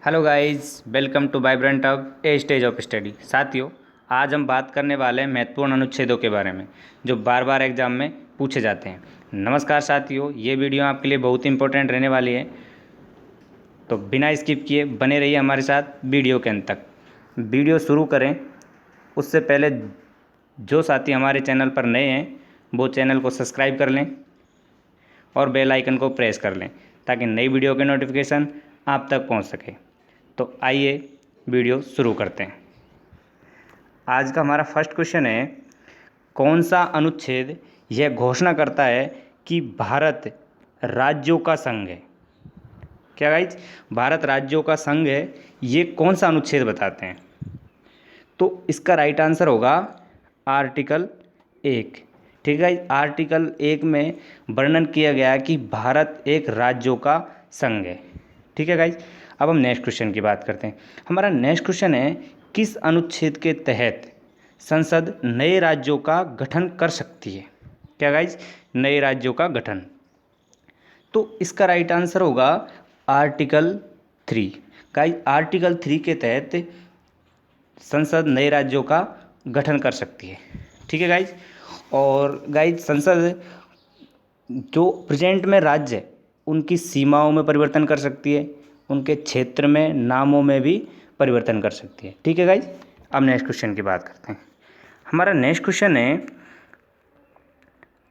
Hello guys, welcome to Vibrant Hub a stage of study. साथियों, आज हम बात करने वाले हैं महत्वपूर्ण अनुच्छेदों के बारे में जो बार बार एग्जाम में पूछे जाते हैं। नमस्कार साथियों, ये वीडियो आपके लिए बहुत इंपॉर्टेंट रहने वाली है, तो बिना स्किप किए बने रहिए हमारे साथ वीडियो के अंत तक। वीडियो शुरू करें उससे पहले जो साथी हमारे चैनल पर नए हैं वो चैनल को सब्सक्राइब कर लें और बेल आइकन को प्रेस कर लें ताकि नई वीडियो के नोटिफिकेशन आप तक पहुंच सके। तो आइए वीडियो शुरू करते हैं। आज का हमारा फर्स्ट क्वेश्चन है, कौन सा अनुच्छेद यह घोषणा करता है कि भारत राज्यों का संघ है। क्या गाइज, भारत राज्यों का संघ है, ये कौन सा अनुच्छेद बताते हैं? तो इसका राइट आंसर होगा आर्टिकल 1। ठीक है, आर्टिकल 1 में वर्णन किया गया है कि भारत एक राज्यों का संघ है। ठीक है गाइज, अब हम नेक्स्ट क्वेश्चन की बात करते हैं। हमारा नेक्स्ट क्वेश्चन है, किस अनुच्छेद के तहत संसद नए राज्यों का गठन कर सकती है? क्या गाइज, नए राज्यों का गठन। तो इसका राइट आंसर होगा आर्टिकल 3। गाइज, आर्टिकल 3 के तहत संसद नए राज्यों का गठन कर सकती है। ठीक है गाइज, और गाइज संसद जो प्रेजेंट में राज्य है उनकी सीमाओं में परिवर्तन कर सकती है, उनके क्षेत्र में नामों में भी परिवर्तन कर सकती है। ठीक है गाइज, अब नेक्स्ट क्वेश्चन की बात करते हैं। हमारा नेक्स्ट क्वेश्चन है,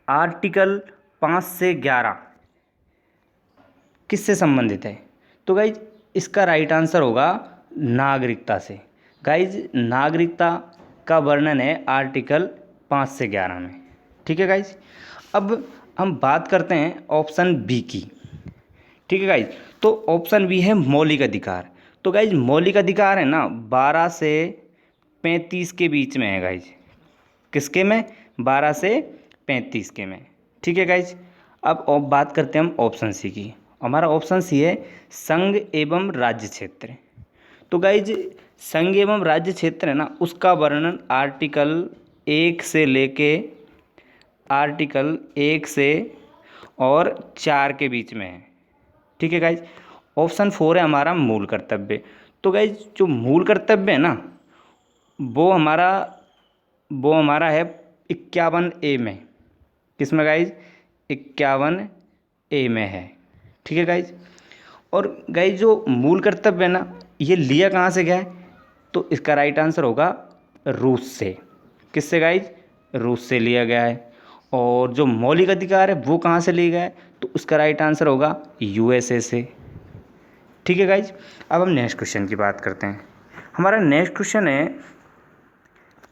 आर्टिकल 5 से 11 किससे संबंधित है? तो गाइज इसका राइट आंसर होगा नागरिकता से। गाइज नागरिकता का वर्णन है आर्टिकल 5 से 11 में। ठीक है गाइज, अब हम बात करते हैं ऑप्शन बी की। ठीक है गाइज, तो ऑप्शन बी है मौलिक अधिकार। तो गाइज मौलिक अधिकार है ना 12 से 35 के बीच में है गाइज। किसके में? 12 से 35 के में। ठीक है गाइज, अब बात करते हैं हम ऑप्शन सी की। हमारा ऑप्शन सी है संघ एवं राज्य क्षेत्र। तो गाइज संघ एवं राज्य क्षेत्र है ना, उसका वर्णन आर्टिकल 1 से लेके आर्टिकल 1 से और 4 के बीच में है। ठीक है गाइज, ऑप्शन 4 है हमारा मूल कर्तव्य। तो गाइज जो मूल कर्तव्य है ना वो हमारा है 51A में। किसमें गाइज? 51A में है। ठीक है गाइज, और गाइज जो मूल कर्तव्य है ना ये लिया कहाँ से गया है? तो इसका राइट आंसर होगा रूस से। किससे गाइज? रूस से लिया गया है। और जो मौलिक अधिकार है वो कहाँ से लिया गया है? तो उसका राइट आंसर होगा USA से। ठीक है गाइज, अब हम नेक्स्ट क्वेश्चन की बात करते हैं। हमारा नेक्स्ट क्वेश्चन है,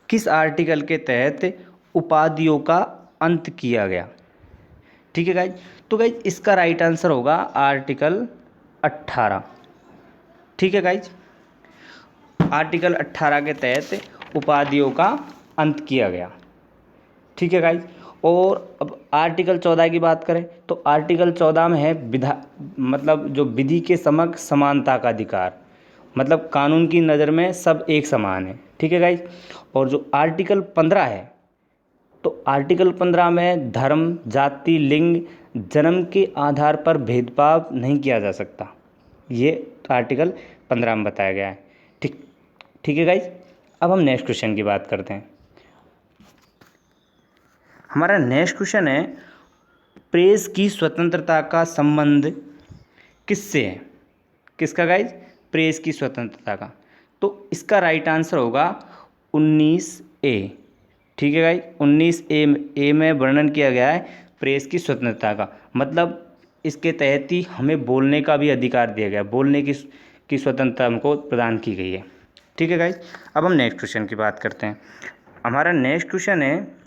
किस आर्टिकल के तहत उपाधियों का अंत किया गया? ठीक है गाइज, तो गाइज इसका राइट आंसर होगा आर्टिकल 18। ठीक है गाइज, आर्टिकल 18 के तहत उपाधियों का अंत किया गया। ठीक है गाइज, और अब आर्टिकल 14 की बात करें तो आर्टिकल 14 में है मतलब जो विधि के समक्ष समानता का अधिकार, मतलब कानून की नज़र में सब एक समान है। ठीक है गाइज, और जो आर्टिकल 15 है तो आर्टिकल 15 में धर्म, जाति, लिंग, जन्म के आधार पर भेदभाव नहीं किया जा सकता, ये आर्टिकल 15 में बताया गया है। ठीक है गाइज, अब हम नेक्स्ट क्वेश्चन की बात करते हैं। हमारा नेक्स्ट क्वेश्चन है, प्रेस की स्वतंत्रता का संबंध किससे है? किसका गाइज? प्रेस की स्वतंत्रता का। तो इसका राइट आंसर होगा 19A। ठीक है गाइज, 19A में वर्णन किया गया है प्रेस की स्वतंत्रता का, मतलब इसके तहत ही हमें बोलने का भी अधिकार दिया गया, बोलने की स्वतंत्रता हमको प्रदान की गई है। ठीक है गाइज, अब हम नेक्स्ट क्वेश्चन की बात करते हैं। हमारा नेक्स्ट क्वेश्चन है,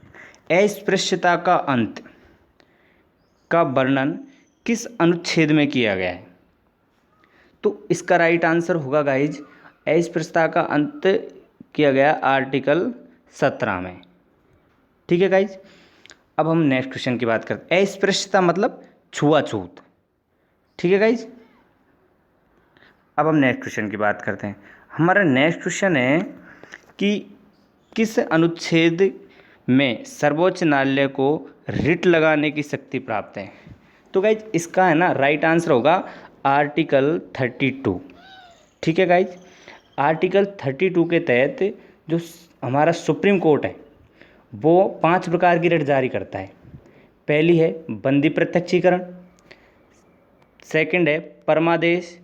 अस्पृश्यता का अंत का वर्णन किस अनुच्छेद में किया गया है? तो इसका राइट आंसर होगा गाइज, अस्पृश्यता का अंत किया गया आर्टिकल 17 में। ठीक है गाइज, अब हम नेक्स्ट क्वेश्चन की बात करते हैं। अस्पृश्यता मतलब छुआछूत। ठीक है गाइज, अब हम नेक्स्ट क्वेश्चन की बात करते हैं। हमारा नेक्स्ट क्वेश्चन है कि किस अनुच्छेद में सर्वोच्च न्यायालय को रिट लगाने की शक्ति प्राप्त है? तो गाइज इसका है ना राइट आंसर होगा आर्टिकल 32। ठीक है गाइज। आर्टिकल 32 के तहत जो हमारा सुप्रीम कोर्ट है वो 5 प्रकार की रिट जारी करता है। पहली है बंदी प्रत्यक्षीकरण, सेकंड है परमादेश,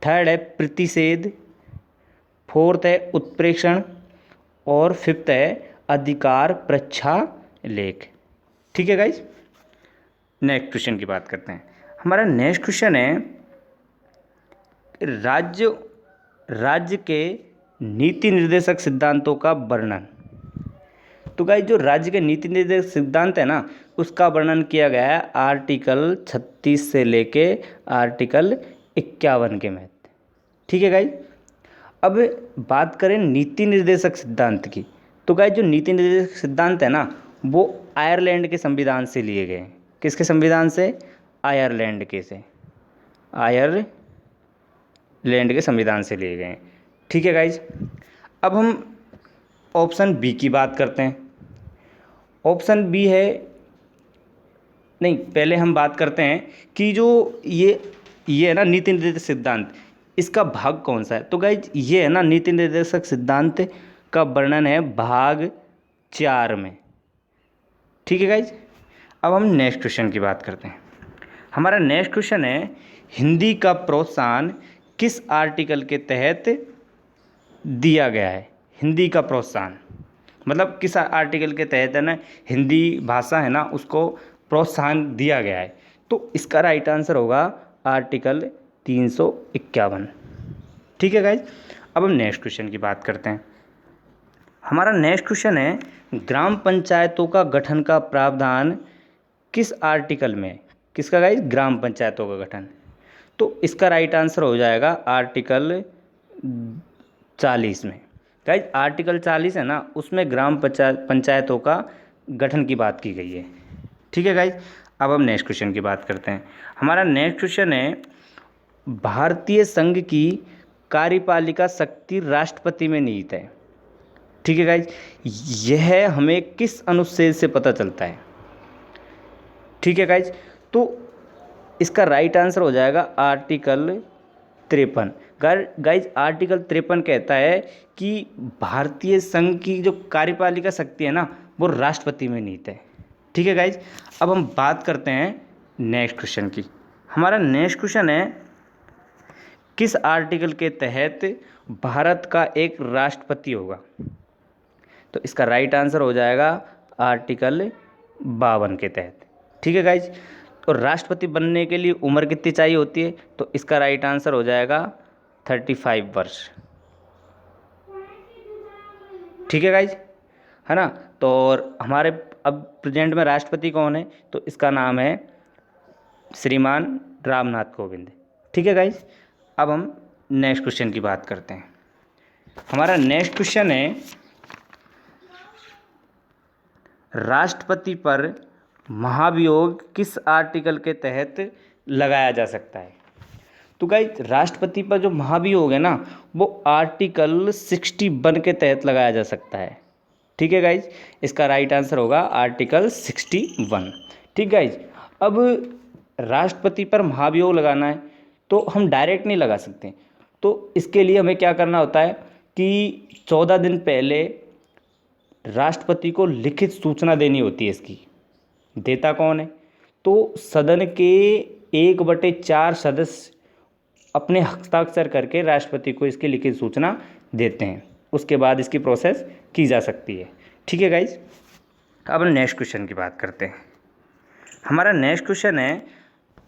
थर्ड है प्रतिषेध, फोर्थ है उत्प्रेक्षण और फिफ्थ है अधिकार प्रच्छालेख। ठीक है गाइज। नेक्स्ट क्वेश्चन की बात करते हैं। हमारा नेक्स्ट क्वेश्चन है राज्य के नीति निर्देशक सिद्धांतों का वर्णन। तो गाइज जो राज्य के नीति निर्देशक सिद्धांत है ना उसका वर्णन किया गया है आर्टिकल 36 से लेके आर्टिकल 51 के में। ठीक है गाइज। अब बात करें नीति निर्देशक सिद्धांत की, तो गाइज जो नीति निर्देशक सिद्धांत है ना वो आयरलैंड के संविधान से लिए गए हैं। किसके संविधान से? आयरलैंड के संविधान से लिए गए हैं। ठीक है गाइज। अब हम ऑप्शन बी की बात करते हैं। ऑप्शन बी है, नहीं पहले हम बात करते हैं कि जो ये है ना नीति निर्देशक सिद्धांत, इसका भाग कौन सा है। तो गाइज ये है ना नीति निर्देशक सिद्धांत का वर्णन है भाग 4 में। ठीक है गाइज। अब हम नेक्स्ट क्वेश्चन की बात करते हैं। हमारा नेक्स्ट क्वेश्चन है हिंदी का प्रोत्साहन किस आर्टिकल के तहत दिया गया है। हिंदी का प्रोत्साहन मतलब किस आर्टिकल के तहत है ना हिंदी भाषा है ना उसको प्रोत्साहन दिया गया है। तो इसका राइट आंसर होगा आर्टिकल 351। ठीक है गाइज। अब हम नेक्स्ट क्वेश्चन की बात करते हैं। हमारा नेक्स्ट क्वेश्चन है ग्राम पंचायतों का गठन का प्रावधान किस आर्टिकल में। किसका गाइज? ग्राम पंचायतों का गठन। तो इसका राइट आंसर हो जाएगा आर्टिकल 40 में। गाइज आर्टिकल 40 है ना उसमें ग्राम पंचायतों का गठन की बात की गई है। ठीक है गाइज। अब हम नेक्स्ट क्वेश्चन की बात करते हैं। हमारा नेक्स्ट क्वेश्चन है भारतीय संघ की कार्यपालिका शक्ति राष्ट्रपति में निहित है। ठीक है गाइज। यह हमें किस अनुच्छेद से पता चलता है। ठीक है गाइज। तो इसका राइट आंसर हो जाएगा आर्टिकल 53। गाइज आर्टिकल 53 कहता है कि भारतीय संघ की जो कार्यपालिका शक्ति है ना वो राष्ट्रपति में निहित है। ठीक है गाइज। अब हम बात करते हैं नेक्स्ट क्वेश्चन की। हमारा नेक्स्ट क्वेश्चन है किस आर्टिकल के तहत भारत का एक राष्ट्रपति होगा। तो इसका राइट आंसर हो जाएगा आर्टिकल 52 के तहत। ठीक है गाइज। तो राष्ट्रपति बनने के लिए उम्र कितनी चाहिए होती है। तो इसका राइट आंसर हो जाएगा 35 वर्ष। ठीक है गाइज, है ना। तो और हमारे अब प्रेजेंट में राष्ट्रपति कौन है। तो इसका नाम है श्रीमान रामनाथ कोविंद। ठीक है गाइज। अब हम नेक्स्ट क्वेश्चन की बात करते हैं। हमारा नेक्स्ट क्वेश्चन है राष्ट्रपति पर महाभियोग किस आर्टिकल के तहत लगाया जा सकता है। तो गाइज राष्ट्रपति पर जो महाभियोग है ना वो आर्टिकल 61 के तहत लगाया जा सकता है। ठीक है गाइज। इसका राइट आंसर होगा आर्टिकल 61। ठीक गाइज। अब राष्ट्रपति पर महाभियोग लगाना है तो हम डायरेक्ट नहीं लगा सकते। तो इसके लिए हमें क्या करना होता है कि 14 दिन पहले राष्ट्रपति को लिखित सूचना देनी होती है। इसकी देता कौन है। तो सदन के 1/4 सदस्य अपने हस्ताक्षर करके राष्ट्रपति को इसकी लिखित सूचना देते हैं। उसके बाद इसकी प्रोसेस की जा सकती है। ठीक है गाइज। अब हम नेक्स्ट क्वेश्चन की बात करते हैं। हमारा नेक्स्ट क्वेश्चन है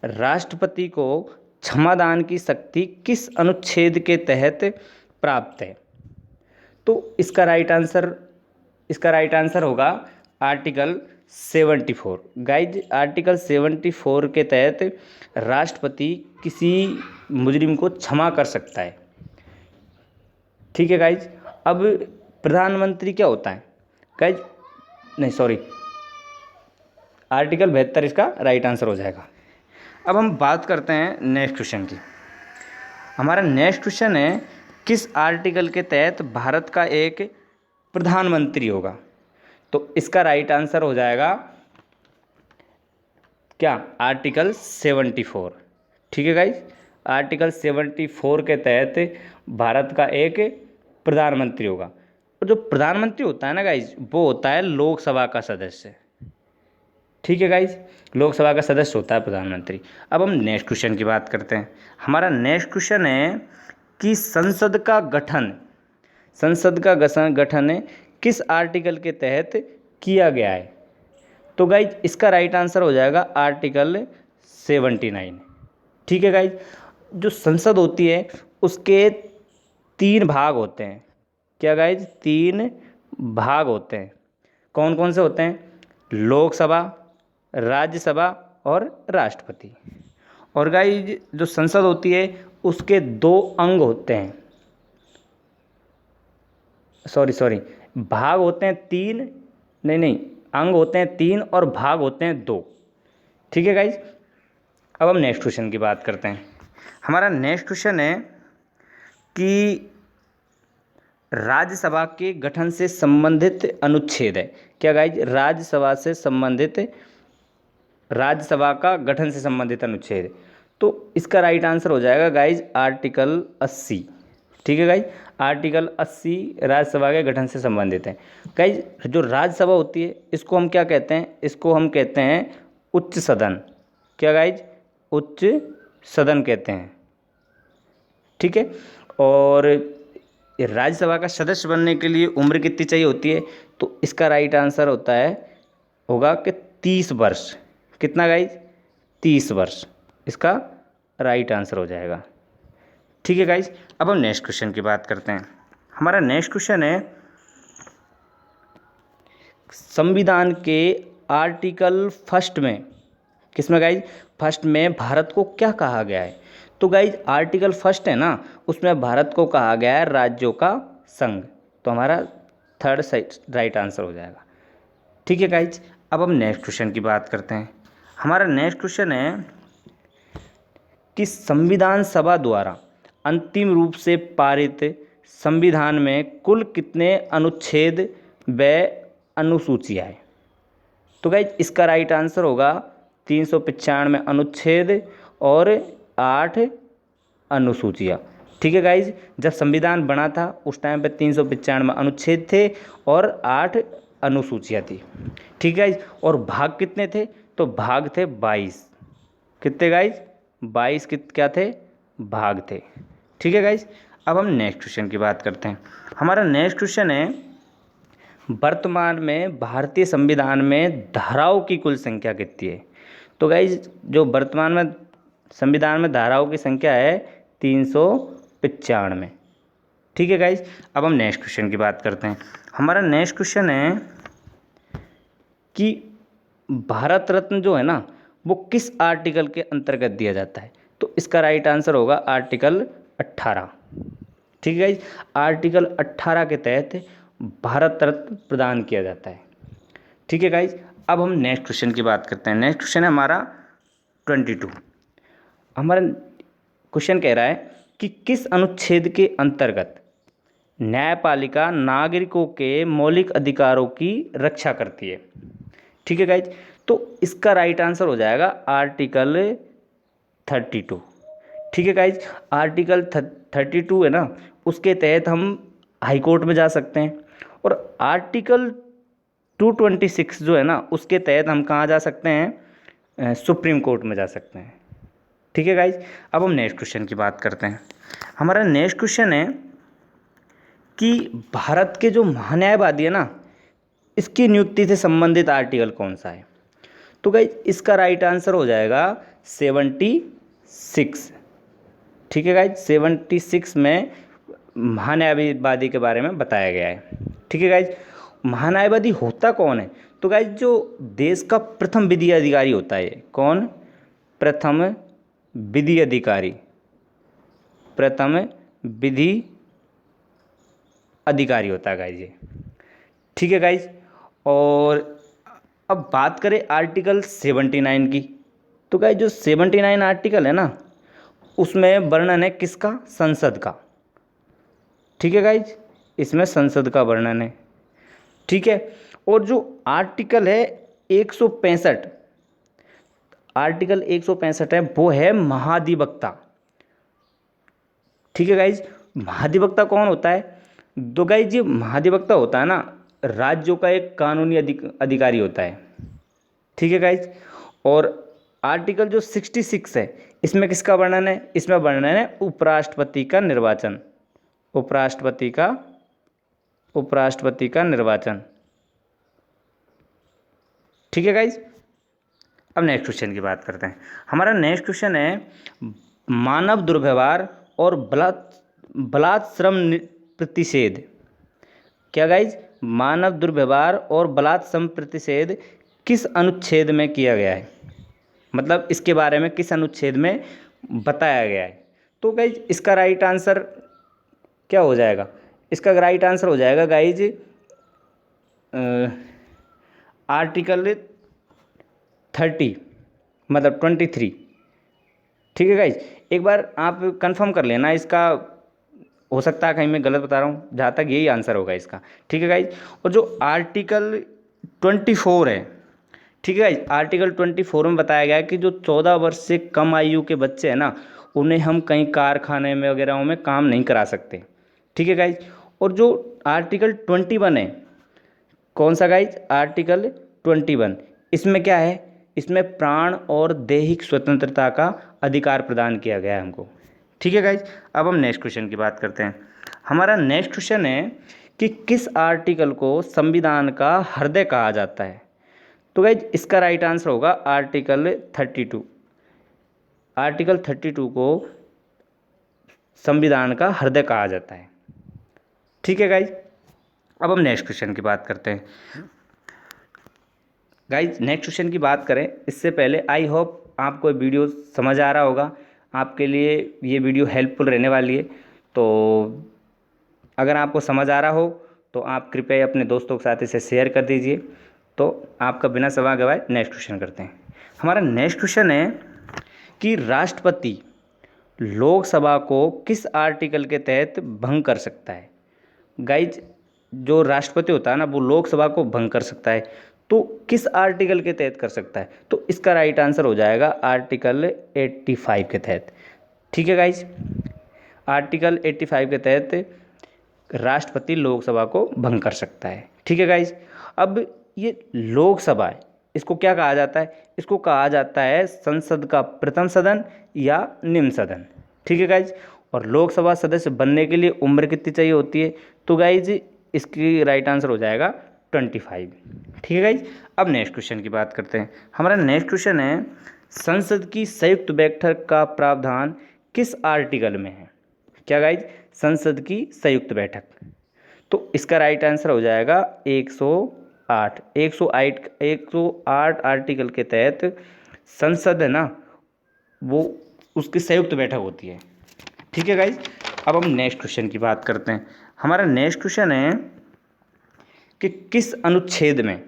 राष्ट्रपति को क्षमादान की शक्ति किस अनुच्छेद के तहत प्राप्त है। तो इसका राइट आंसर होगा आर्टिकल 74। गाइज आर्टिकल 74 के तहत राष्ट्रपति किसी मुजरिम को क्षमा कर सकता है। ठीक है गाइज। अब प्रधानमंत्री क्या होता है गाइज, नहीं सॉरी, आर्टिकल 72 इसका राइट आंसर हो जाएगा। अब हम बात करते हैं नेक्स्ट क्वेश्चन की। हमारा नेक्स्ट क्वेश्चन है किस आर्टिकल के तहत भारत का एक प्रधानमंत्री होगा। तो इसका राइट आंसर हो जाएगा क्या, आर्टिकल 74। ठीक है गाइज। आर्टिकल 74 के तहत भारत का एक प्रधानमंत्री होगा। और जो प्रधानमंत्री होता है ना गाइज, वो होता है लोकसभा का सदस्य। ठीक है गाइज, लोकसभा का सदस्य होता है प्रधानमंत्री। अब हम नेक्स्ट क्वेश्चन की बात करते हैं। हमारा नेक्स्ट क्वेश्चन है कि संसद का गठन किस आर्टिकल के तहत किया गया है। तो गाइज इसका राइट आंसर हो जाएगा आर्टिकल 79। ठीक है गाइज, जो संसद होती है उसके 3 भाग होते हैं। क्या गाइज, 3 भाग होते हैं। कौन कौन से होते हैं? लोकसभा, राज्यसभा और राष्ट्रपति। और गाइज जो संसद होती है उसके 2 अंग होते हैं, सॉरी भाग होते हैं 3, नहीं अंग होते हैं 3 और भाग होते हैं 2। ठीक है गाइज, अब हम नेक्स्ट क्वेश्चन की बात करते हैं। हमारा नेक्स्ट क्वेश्चन है कि राज्यसभा के गठन से संबंधित अनुच्छेद है। क्या गाइज, राज्यसभा का गठन से संबंधित अनुच्छेद है। तो इसका राइट आंसर हो जाएगा गाइज आर्टिकल 80। ठीक है गाइज, आर्टिकल 80 राज्यसभा के गठन से संबंधित है। गाइज जो राज्यसभा होती है इसको हम क्या कहते हैं? इसको हम कहते हैं उच्च सदन। क्या गाइज, उच्च सदन कहते हैं। ठीक है, और राज्यसभा का सदस्य बनने के लिए उम्र कितनी चाहिए होती है? तो इसका राइट आंसर होगा कि 30 वर्ष। कितना गाइज? 30 वर्ष इसका राइट आंसर हो जाएगा। ठीक है गाइज, अब हम नेक्स्ट क्वेश्चन की बात करते हैं। हमारा नेक्स्ट क्वेश्चन है संविधान के आर्टिकल 1 में, किसमें गाइज? 1 में भारत को क्या कहा गया है? तो गाइज आर्टिकल 1 है ना, उसमें भारत को कहा गया है राज्यों का संघ। तो हमारा 3rd राइट आंसर हो जाएगा। ठीक है गाइज, अब हम नेक्स्ट क्वेश्चन की बात करते हैं। हमारा नेक्स्ट क्वेश्चन है कि संविधान सभा द्वारा अंतिम रूप से पारित संविधान में कुल कितने अनुच्छेद व अनुसूचियाँ हैं? तो गाइज इसका राइट आंसर होगा 395 अनुच्छेद और 8 अनुसूचियाँ। ठीक है गाइज, जब संविधान बना था उस टाइम पे 395 अनुच्छेद थे और 8 अनुसूचियाँ थी। ठीक है गाइज, और भाग कितने थे? तो भाग थे 22। कितने गाइज? 22 क्या थे? भाग थे। ठीक है गाइज, अब हम नेक्स्ट क्वेश्चन की बात करते हैं। हमारा नेक्स्ट क्वेश्चन है वर्तमान में भारतीय संविधान में धाराओं की कुल संख्या कितनी है? तो गाइज जो वर्तमान में संविधान में धाराओं की संख्या है 395। ठीक है गाइज, अब हम नेक्स्ट क्वेश्चन की बात करते हैं। हमारा नेक्स्ट क्वेश्चन है कि भारत रत्न जो है ना वो किस आर्टिकल के अंतर्गत दिया जाता है? तो इसका राइट आंसर होगा आर्टिकल 18। ठीक है गाइज, आर्टिकल 18 के तहत भारत रत्न प्रदान किया जाता है। ठीक है गाइज, अब हम नेक्स्ट क्वेश्चन की बात करते हैं। नेक्स्ट क्वेश्चन है हमारा 22। हमारा क्वेश्चन कह रहा है कि किस अनुच्छेद के अंतर्गत न्यायपालिका नागरिकों के मौलिक अधिकारों की रक्षा करती है? ठीक है गाइज, तो इसका राइट आंसर हो जाएगा आर्टिकल 32। ठीक है गाइज, आर्टिकल 32 है ना, उसके तहत हम हाई कोर्ट में जा सकते हैं। और आर्टिकल 226 जो है ना, उसके तहत हम कहाँ जा सकते हैं? सुप्रीम कोर्ट में जा सकते हैं। ठीक है गाइज, अब हम नेक्स्ट क्वेश्चन की बात करते हैं। हमारा नेक्स्ट क्वेश्चन है कि भारत के जो महान्यायवादी है ना, इसकी नियुक्ति से संबंधित आर्टिकल कौन सा है? तो गाइज इसका राइट आंसर हो जाएगा 76। ठीक है गाइज, 76 में महान्यायवादी के बारे में बताया गया है। ठीक है गाइज, महान्यायवादी होता कौन है? तो गाइज जो देश का प्रथम विधि अधिकारी होता है, कौन? प्रथम विधि अधिकारी, प्रथम विधि अधिकारी होता है गाइज ये। ठीक है गाइज, और अब बात करें आर्टिकल 79 की। तो गाइज जो 79 आर्टिकल है ना, उसमें वर्णन है किसका? संसद का। ठीक है गाइज, इसमें संसद का वर्णन है। ठीक है, और जो आर्टिकल है 165, आर्टिकल 165 है, वो है महाधिवक्ता। ठीक है गाइज। महाधिवक्ता कौन होता है? तो गाइज ये महाधिवक्ता होता है ना, राज्यों का एक कानूनी अधिकारी होता है। ठीक है गाइज। और आर्टिकल जो 66 है, इसमें किसका वर्णन है? इसमें वर्णन है उपराष्ट्रपति का निर्वाचन, उपराष्ट्रपति का निर्वाचन। ठीक है गाइज। अब नेक्स्ट क्वेश्चन की बात करते हैं। हमारा नेक्स्ट क्वेश्चन है मानव दुर्व्यवहार और बलात् श्रम प्रतिषेध। क्या गाइज? मानव दुर्व्यवहार और बलात् श्रम प्रतिषेध किस अनुच्छेद में किया गया है? मतलब इसके बारे में किस अनुच्छेद में बताया गया है? तो गाइज इसका राइट आंसर क्या हो जाएगा? इसका राइट आंसर हो जाएगा गाइज आर्टिकल 30 मतलब 23। ठीक है गाइज। एक बार आप कंफर्म कर लेना, इसका हो सकता है कहीं मैं गलत बता रहा हूँ, जहाँ तक यही आंसर होगा इसका। ठीक है गाइज। और जो आर्टिकल 24 है, ठीक है गाइज, आर्टिकल 24 में बताया गया है कि जो 14 वर्ष से कम आयु के बच्चे हैं ना, उन्हें हम कहीं कारखाने में वगैरह में काम नहीं करा सकते। ठीक है गाइज। और जो आर्टिकल 21 है, कौन सा गाइज? आर्टिकल 21, इसमें क्या है? इसमें प्राण और दैहिक स्वतंत्रता का अधिकार प्रदान किया गया है हमको। ठीक है गाइज। अब हम नेक्स्ट क्वेश्चन की बात करते हैं। हमारा नेक्स्ट क्वेश्चन है कि किस आर्टिकल को संविधान का हृदय कहा जाता है? तो गाइज इसका राइट आंसर होगा आर्टिकल 32। आर्टिकल 32 को संविधान का हृदय कहा जाता है। ठीक है गाइज। अब हम नेक्स्ट क्वेश्चन की बात करते हैं। गाइज नेक्स्ट क्वेश्चन की बात करें इससे पहले आई होप आपको वीडियो समझ आ रहा होगा, आपके लिए ये वीडियो हेल्पफुल रहने वाली है। तो अगर आपको समझ आ रहा हो तो आप कृपया अपने दोस्तों के साथ इसे शेयर कर दीजिए। तो आपका बिना समय गवाए नेक्स्ट क्वेश्चन करते हैं। हमारा नेक्स्ट क्वेश्चन है कि राष्ट्रपति लोकसभा को किस आर्टिकल के तहत भंग कर सकता है? गाइज जो राष्ट्रपति होता है ना, वो लोकसभा को भंग कर सकता है, तो किस आर्टिकल के तहत कर सकता है? तो इसका राइट आंसर हो जाएगा आर्टिकल 85 के तहत। ठीक है गाइज। आर्टिकल 85 के तहत राष्ट्रपति लोकसभा को भंग कर सकता है। ठीक है गाइज। अब ये लोकसभा है, इसको क्या कहा जाता है? इसको कहा जाता है संसद का प्रथम सदन या निम्न सदन। ठीक है गाइज। और लोकसभा सदस्य बनने के लिए उम्र कितनी चाहिए होती है? तो गाइज इसकी राइट आंसर हो जाएगा 25। ठीक है गाइज। अब नेक्स्ट क्वेश्चन की बात करते हैं। हमारा नेक्स्ट क्वेश्चन है संसद की संयुक्त बैठक का प्रावधान किस आर्टिकल में है? क्या गाइज? संसद की संयुक्त बैठक। तो इसका राइट आंसर हो जाएगा 108 आर्टिकल के तहत संसद है ना, वो उसकी संयुक्त बैठक होती है। ठीक है गाइज। अब हम नेक्स्ट क्वेश्चन की बात करते हैं। हमारा नेक्स्ट क्वेश्चन है कि किस अनुच्छेद में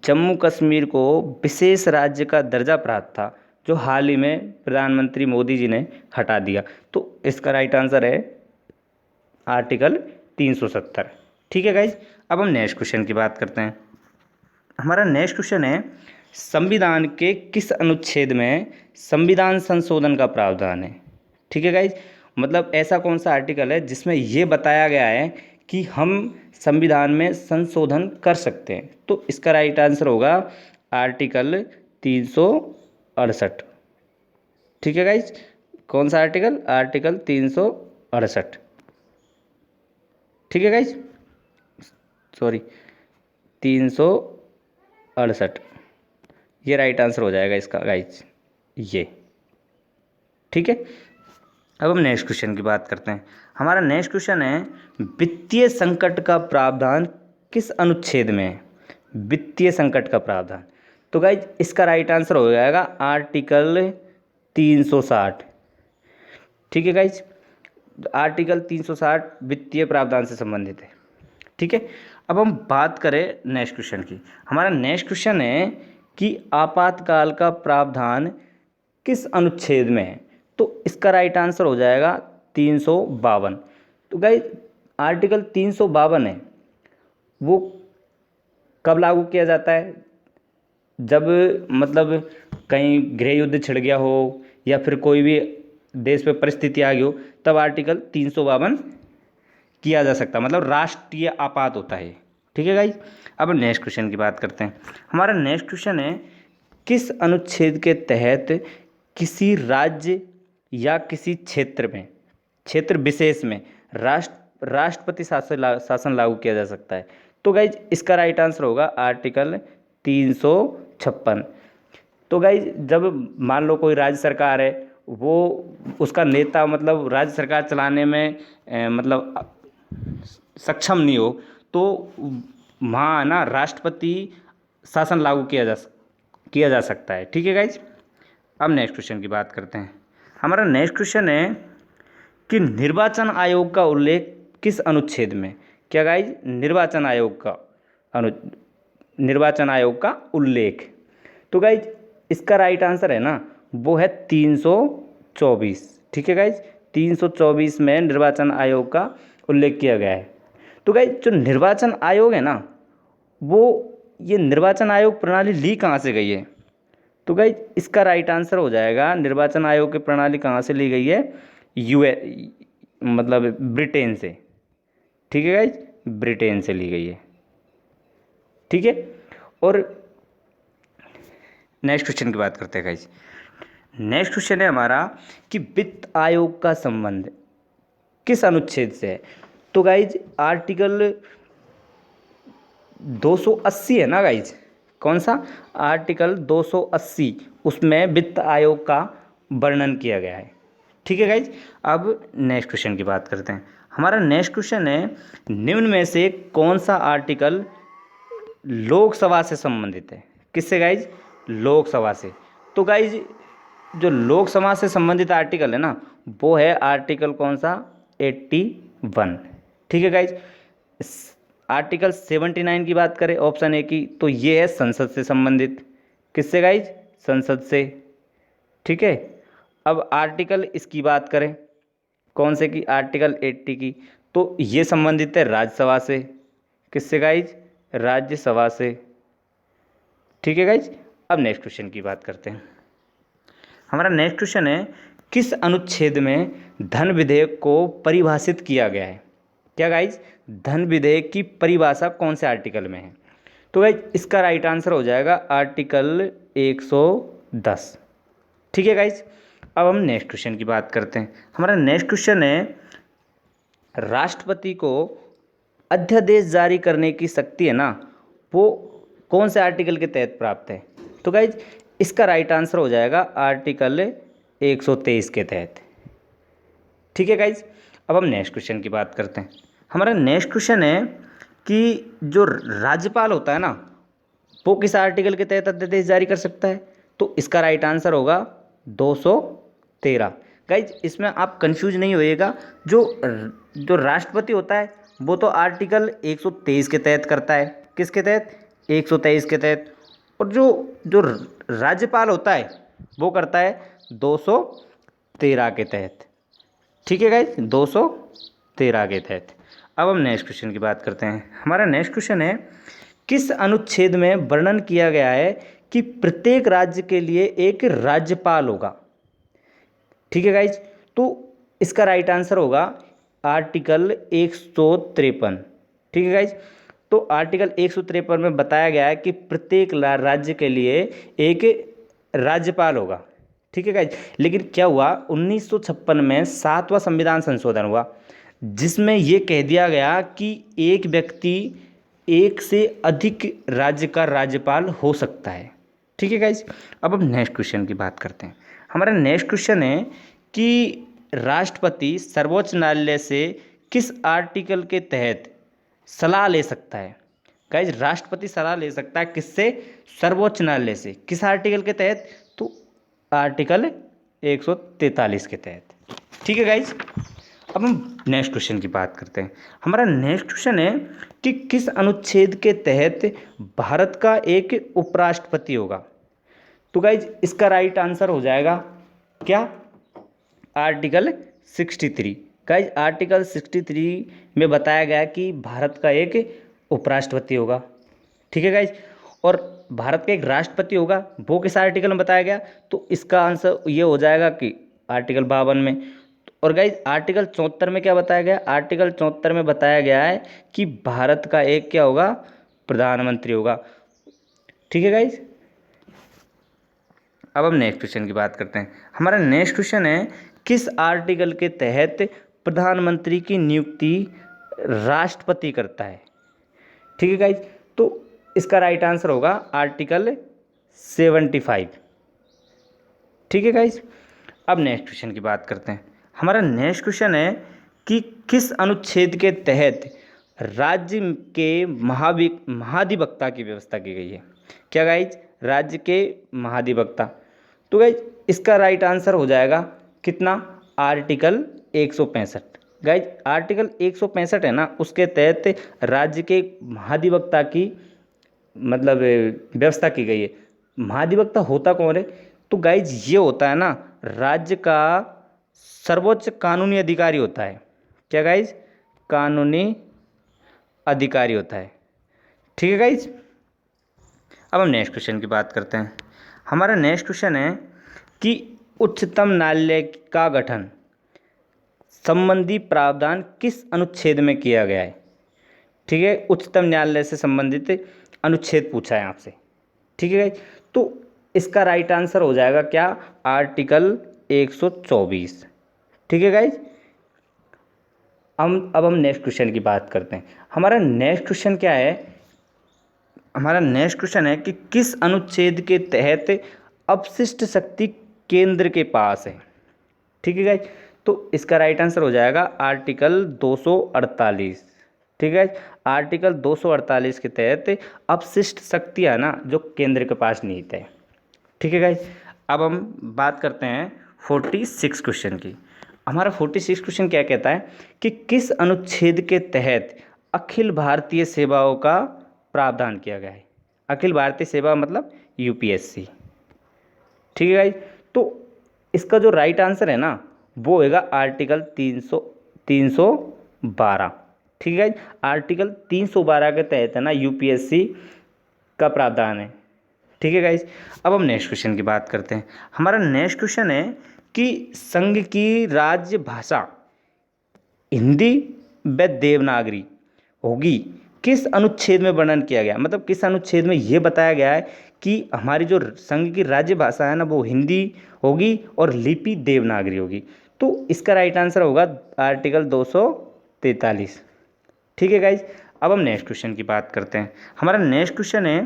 जम्मू कश्मीर को विशेष राज्य का दर्जा प्राप्त था, जो हाल ही में प्रधानमंत्री मोदी जी ने हटा दिया? तो इसका राइट आंसर है आर्टिकल 370। ठीक है गाइज। अब हम नेक्स्ट क्वेश्चन की बात करते हैं। हमारा नेक्स्ट क्वेश्चन है संविधान के किस अनुच्छेद में संविधान संशोधन का प्रावधान है? ठीक है गाइज। मतलब ऐसा कौन सा आर्टिकल है जिसमें ये बताया गया है कि हम संविधान में संशोधन कर सकते हैं? तो इसका राइट आंसर होगा आर्टिकल 368। ठीक है गाइज। कौन सा आर्टिकल? आर्टिकल 368। ठीक है गाइज, सॉरी 368 ये राइट आंसर हो जाएगा इसका गाइज, ये। ठीक है। अब हम नेक्स्ट क्वेश्चन की बात करते हैं। हमारा नेक्स्ट क्वेश्चन है वित्तीय संकट का प्रावधान किस अनुच्छेद में है? वित्तीय संकट का प्रावधान। तो गाइज इसका राइट आंसर हो जाएगा आर्टिकल 360। ठीक है गाइज। आर्टिकल 360 वित्तीय प्रावधान से संबंधित है। ठीक है। अब हम बात करें नेक्स्ट क्वेश्चन की। हमारा नेक्स्ट क्वेश्चन है कि आपातकाल का प्रावधान किस अनुच्छेद में है? तो इसका राइट आंसर हो जाएगा 352। तो गाइज आर्टिकल 352 है, वो कब लागू किया जाता है? जब मतलब कहीं गृह युद्ध छिड़ गया हो, या फिर कोई भी देश पे परिस्थिति आ गई हो तब आर्टिकल 352 किया जा सकता है, मतलब राष्ट्रीय आपात होता है। ठीक है गाइज। अब नेक्स्ट क्वेश्चन की बात करते हैं। हमारा नेक्स्ट क्वेश्चन है, किस अनुच्छेद के तहत किसी राज्य या किसी क्षेत्र में, क्षेत्र विशेष में राष्ट्रपति शासन लागू किया जा सकता है? तो गाइज इसका राइट आंसर होगा आर्टिकल 356। तो गाइज जब मान लो कोई राज्य सरकार है, वो उसका नेता मतलब राज्य सरकार चलाने में मतलब सक्षम नहीं हो, तो वहाँ ना राष्ट्रपति शासन लागू किया जा सकता है। ठीक है गाइज। अब नेक्स्ट क्वेश्चन की बात करते हैं। हमारा नेक्स्ट क्वेश्चन है कि निर्वाचन आयोग का उल्लेख किस अनुच्छेद में? क्या गाइज? निर्वाचन आयोग का उल्लेख। तो गाइज इसका राइट आंसर है ना, वो है 324। ठीक है गाइज, 324 में निर्वाचन आयोग का उल्लेख किया गया है। तो गाइज जो निर्वाचन आयोग है ना, वो ये निर्वाचन आयोग प्रणाली ली कहाँ से गई है? तो गाइज इसका राइट आंसर हो जाएगा, निर्वाचन आयोग की प्रणाली कहाँ से ली गई है? मतलब ब्रिटेन से। ठीक है गाइज, ब्रिटेन से ली गई है। ठीक है। और नेक्स्ट क्वेश्चन की बात करते हैं गाइज। नेक्स्ट क्वेश्चन है हमारा कि वित्त आयोग का संबंध किस अनुच्छेद से है? तो गाइज आर्टिकल 280 है ना गाइज। कौन सा? आर्टिकल 280, उसमें वित्त आयोग का वर्णन किया गया है। ठीक है गाइज। अब नेक्स्ट क्वेश्चन की बात करते हैं। हमारा नेक्स्ट क्वेश्चन है, निम्न में से कौन सा आर्टिकल लोकसभा से संबंधित है? किससे गाइज? लोकसभा से। तो गाइज जो लोकसभा से संबंधित आर्टिकल है ना, वो है आर्टिकल कौन सा? 81। ठीक है गाइज। आर्टिकल 79 की बात करें ऑप्शन ए की, तो ये है संसद से संबंधित। किससे गाइज? संसद से। ठीक है। अब आर्टिकल इसकी बात करें कौन से की? आर्टिकल 80 की, तो ये संबंधित है राज्यसभा से। किससे गाइज? राज्यसभा से। ठीक है गाइज। अब नेक्स्ट क्वेश्चन की बात करते हैं। हमारा नेक्स्ट क्वेश्चन है, किस अनुच्छेद में धन विधेयक को परिभाषित किया गया है? क्या गाइज? धन विधेयक की परिभाषा कौन से आर्टिकल में है? तो गाइज इसका राइट आंसर हो जाएगा आर्टिकल 110। ठीक है गाइज। अब हम नेक्स्ट क्वेश्चन की बात करते हैं। हमारा नेक्स्ट क्वेश्चन है, राष्ट्रपति को अध्यादेश जारी करने की शक्ति है ना, वो कौन से आर्टिकल के तहत प्राप्त है? तो गाइज इसका राइट आंसर हो जाएगा आर्टिकल 123 के तहत। ठीक है गाइज। अब हम नेक्स्ट क्वेश्चन की बात करते हैं। हमारा नेक्स्ट क्वेश्चन है कि जो राज्यपाल होता है ना, वो किस आर्टिकल के तहत अध्यादेश जारी कर सकता है? तो इसका राइट आंसर होगा 213। गाइज इसमें आप कंफ्यूज नहीं होइएगा, जो राष्ट्रपति होता है वो तो आर्टिकल 123 के तहत करता है। किसके तहत? 123 के तहत। और जो राज्यपाल होता है वो करता है 213 के तहत। ठीक है गाइज, 213 के तहत। अब हम नेक्स्ट क्वेश्चन की बात करते हैं। हमारा नेक्स्ट क्वेश्चन है, किस अनुच्छेद में वर्णन किया गया है कि प्रत्येक राज्य के लिए एक राज्यपाल होगा? ठीक है गाइज। तो इसका राइट आंसर होगा आर्टिकल 153। ठीक है गाइज। तो आर्टिकल 153 में बताया गया है कि प्रत्येक राज्य के लिए एक राज्यपाल होगा। ठीक है गाइज। लेकिन क्या हुआ, 1956 में 7वां संविधान संशोधन हुआ, जिसमें ये कह दिया गया कि एक व्यक्ति एक से अधिक राज्य का राज्यपाल हो सकता है। ठीक है गाइज। अब हम नेक्स्ट क्वेश्चन की बात करते हैं। हमारा नेक्स्ट क्वेश्चन है कि राष्ट्रपति सर्वोच्च न्यायालय से किस आर्टिकल के तहत सलाह ले सकता है? गाइज राष्ट्रपति सलाह ले सकता है किससे? सर्वोच्च न्यायालय से। किस आर्टिकल के तहत? तो आर्टिकल 143 के तहत। ठीक है गाइज। अब हम नेक्स्ट क्वेश्चन की बात करते हैं। हमारा नेक्स्ट क्वेश्चन है कि किस अनुच्छेद के तहत भारत का एक उपराष्ट्रपति होगा? तो गाइज इसका राइट आंसर हो जाएगा क्या? आर्टिकल 63। गाइज आर्टिकल 63 में बताया गया कि भारत का एक उपराष्ट्रपति होगा। ठीक है गाइज। और भारत का एक राष्ट्रपति होगा, वो किस आर्टिकल में बताया गया? तो इसका आंसर ये हो जाएगा कि आर्टिकल 52 में। और गाइज आर्टिकल 74 में क्या बताया गया? आर्टिकल 74 में बताया गया है कि भारत का एक क्या होगा? प्रधानमंत्री होगा। ठीक है गाइज। अब हम नेक्स्ट क्वेश्चन की बात करते हैं। हमारा नेक्स्ट क्वेश्चन है, किस आर्टिकल के तहत प्रधानमंत्री की नियुक्ति राष्ट्रपति करता है? ठीक है गाइज, तो इसका राइट आंसर होगा आर्टिकल 75। ठीक है गाइज। अब नेक्स्ट क्वेश्चन की बात करते हैं। हमारा नेक्स्ट क्वेश्चन है कि किस अनुच्छेद के तहत राज्य के महाधिवक्ता की व्यवस्था की गई है? क्या गाइज? राज्य के महाधिवक्ता। तो गाइज इसका राइट आंसर हो जाएगा कितना? आर्टिकल 165। गाइज आर्टिकल 165 है ना, उसके तहत राज्य के महाधिवक्ता की मतलब व्यवस्था की गई है। महाधिवक्ता होता कौन है? तो गाइज ये होता है ना, राज्य का सर्वोच्च कानूनी अधिकारी होता है। क्या गाइज? कानूनी अधिकारी होता है। ठीक है गाइज। अब हम नेक्स्ट क्वेश्चन की बात करते हैं। हमारा नेक्स्ट क्वेश्चन है कि उच्चतम न्यायालय का गठन संबंधी प्रावधान किस अनुच्छेद में किया गया है? ठीक है, उच्चतम न्यायालय से संबंधित अनुच्छेद पूछा है आपसे। ठीक है गाइज, तो इसका राइट आंसर हो जाएगा क्या? आर्टिकल 124। ठीक है गाइज। अब हम नेक्स्ट क्वेश्चन की बात करते हैं। हमारा नेक्स्ट क्वेश्चन क्या है? हमारा नेक्स्ट क्वेश्चन है कि किस अनुच्छेद के तहत अपशिष्ट शक्ति केंद्र के पास है? ठीक है गाइज, तो इसका राइट आंसर हो जाएगा आर्टिकल 248। ठीक है, आर्टिकल 248 के तहत अपशिष्ट शक्ति है ना जो केंद्र के पास निहित है। ठीक है गाइज। अब हम बात करते हैं 46 क्वेश्चन की। हमारा 46 क्वेश्चन क्या कहता है कि किस अनुच्छेद के तहत अखिल भारतीय सेवाओं का प्रावधान किया गया है? अखिल भारतीय सेवा मतलब यूपीएससी। ठीक है गाइज, तो इसका जो राइट आंसर है ना वो होगा आर्टिकल 312। ठीक है गाइज, आर्टिकल 312 के तहत है ना यूपीएससी का प्रावधान है। ठीक है गाइज। अब हम नेक्स्ट क्वेश्चन की बात करते हैं। हमारा नेक्स्ट क्वेश्चन है कि संघ की राज्य भाषा हिंदी व देवनागरी होगी किस अनुच्छेद में वर्णन किया गया? मतलब किस अनुच्छेद में ये बताया गया है कि हमारी जो संघ की राज्य भाषा है ना वो हिंदी होगी और लिपि देवनागरी होगी? तो इसका राइट आंसर होगा आर्टिकल 243। ठीक है गाइज। अब हम नेक्स्ट क्वेश्चन की बात करते हैं। हमारा नेक्स्ट क्वेश्चन है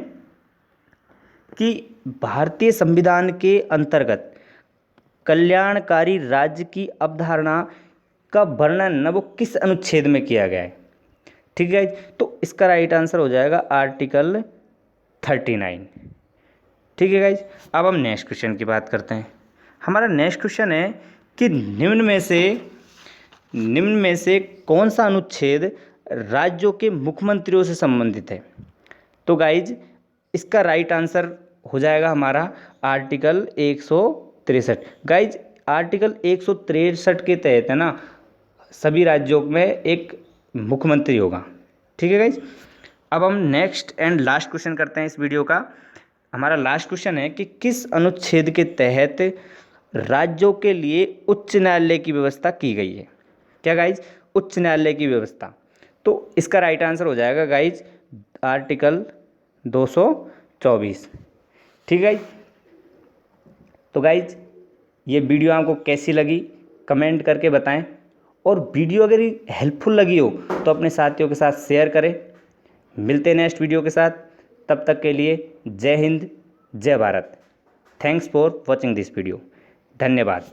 कि भारतीय संविधान के अंतर्गत कल्याणकारी राज्य की अवधारणा का वर्णन न वो किस अनुच्छेद में किया गया है? ठीक है, तो इसका राइट आंसर हो जाएगा आर्टिकल 39। ठीक है गाइज। अब हम नेक्स्ट क्वेश्चन की बात करते हैं। हमारा नेक्स्ट क्वेश्चन है कि निम्न में से कौन सा अनुच्छेद राज्यों के मुख्यमंत्रियों से संबंधित है? तो गाइज इसका राइट आंसर हो जाएगा हमारा आर्टिकल 163। गाइज आर्टिकल 163 के तहत है ना सभी राज्यों में एक मुख्यमंत्री होगा। ठीक है गाइज। अब हम नेक्स्ट एंड लास्ट क्वेश्चन करते हैं इस वीडियो का। हमारा लास्ट क्वेश्चन है कि किस अनुच्छेद के तहत राज्यों के लिए उच्च न्यायालय की व्यवस्था की गई है? क्या गाइज? उच्च न्यायालय की व्यवस्था। तो इसका राइट आंसर हो जाएगा गाइज आर्टिकल 224। ठीक है। तो गाइज ये वीडियो आपको कैसी लगी कमेंट करके बताएं, और वीडियो अगर हेल्पफुल लगी हो तो अपने साथियों के साथ शेयर करें। मिलते हैं नेक्स्ट वीडियो के साथ, तब तक के लिए जय हिंद जय Bharat. Thanks for watching this video. धन्यवाद।